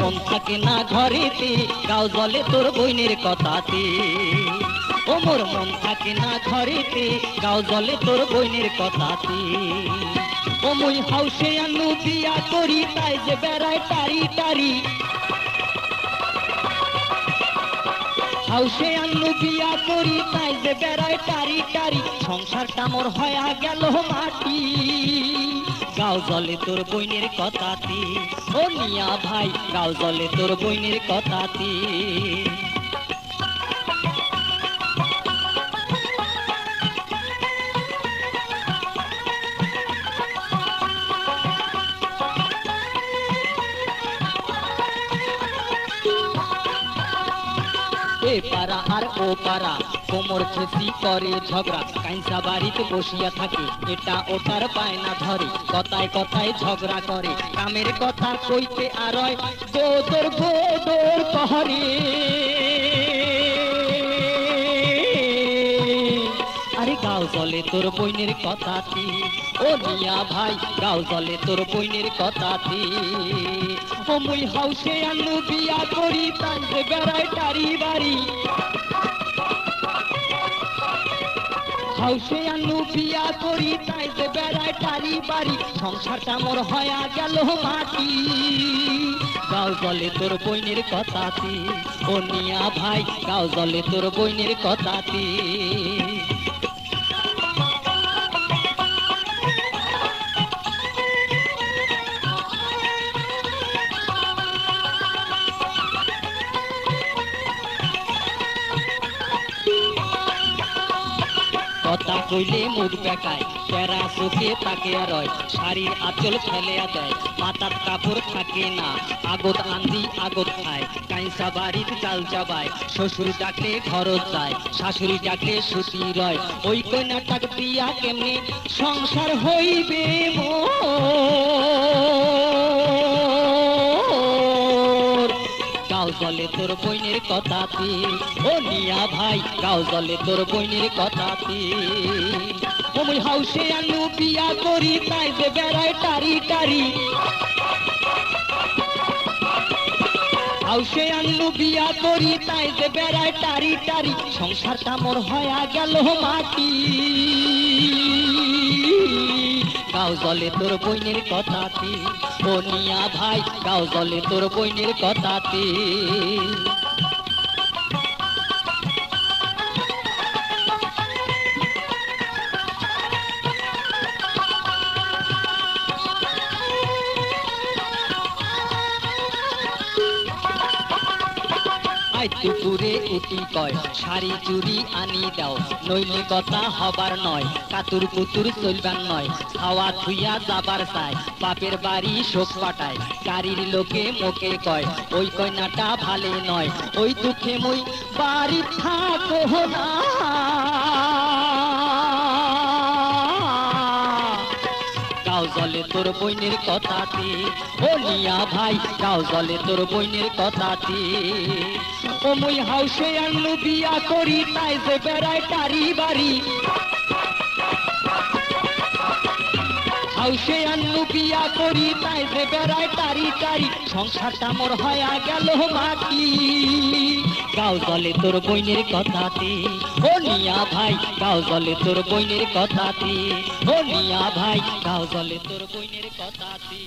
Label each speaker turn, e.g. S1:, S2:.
S1: মন থাকে না ঘরেতে, গাও জলে তোর বইনের কথাতে। ও মোর মন থাকে না ঘরেতে, গাও জলে তোর বইনের কথাতে। ও মুই হাউসে আনু বিয়া করি, তাই যে বেড়ায় টারি টারি। হাউসে আনু বিয়া করি, তাই যে বেড়ায় টারি টারি। সংসারটা মোর হয়া গেল মাটি, গাও জলে তোর বইনের কথাতে। ও মিয়া ভাই, গাও জলে তোর বইনের কথাতে। এ পাড়া আর ও পাড়া কোমর ছেঁচি করে ঝগড়া, কাইসা বাড়িতে বসিয়া থাকে, এটা ওটার বায়না ধরে, কথায় কথায় ঝগড়া করে, কামের কথা কইতে আরয় গোদর গোদর কহরে। আরে গাও জলে তোর বইনের কথাতে। ও মিয়া ভাই, গাও জলে তোর বইনের কথাতে। ও মুই হাউসে আনু বিয়া করি, তাই যে বেড়ায় টারি বাড়ি। হাউসে আনু বিয়া করি, তাই যে বেড়ায় টারি বাড়ি। সংসারটা মোর হয়া গেল মাটি, গাও জলে তোর বইনের কথাতে। ও মিয়া ভাই, গাও জলে তোর বইনের কথাতে। কথা কইলে মুখ বেকায়, তেরা চোখে তাকে রয়, শাড়ির আঁচল ফেলিয়া দেয়, মাথার কাপড় থাকে না, আগত আন্দি আগত খায়, কাইসা বাড়ির চাল চাবায়, শ্বশুর ডাকলে ঘরত যায়, শাশুড়ি ডাকলে সুতি রয়। ওই কন্যাটাক দিয়া কেমনে সংসার হইবে মোর, গাও জলে তোর বইনের কথাতে। ও মিয়া ভাই, গাও জলে তোর বইনের কথাতে। ও মুই হাউসে আনু বিয়া করি, তাই যে বেড়ায় টারি টারি। হাউসে আনু বিয়া করি, তাই যে বেড়ায় টারি টারি। সংসারটা মোর হয়া গেল মাটি, গাও জলে তোর বইনের কথাতে। ও মিয়া ভাই, গাও জলে তোর বইনের কথাতে। দুপুরে উঠি কয়, শাড়ি চুড়ি আনি দাও, নইলে কথা হবার নয়, কাতুর কুতুর চলবার নয়, খাওয়া থুইয়া যাবার চায়, বাপের বাড়ি শোক পাঠায়, গাড়ির লোকে মোকে কয়, ওই কন্যাটা ভালে নয়, ওই দুঃখে মই বাড়ি থাকো না। গাও জলে তোর বইনের কথাতে। ও মিয়া ভাই, গাও জলে তোর বইনের কথাতে। ও মুই হাউসে আনু বিয়া করি, তাই যে বেড়ায় টারি বাড়ি। হাউসে আনু বিয়া করি, তাই যে বেড়ায় টারি টারি। সংসারটা মোর হয়া গেল মাটি, গাও জলে তোর বইনের কথাতে। ও মিয়া ভাই, গাও জলে তোর বইনের কথাতে। ও মিয়া ভাই, গাও জলে তোর বইনের কথাতে।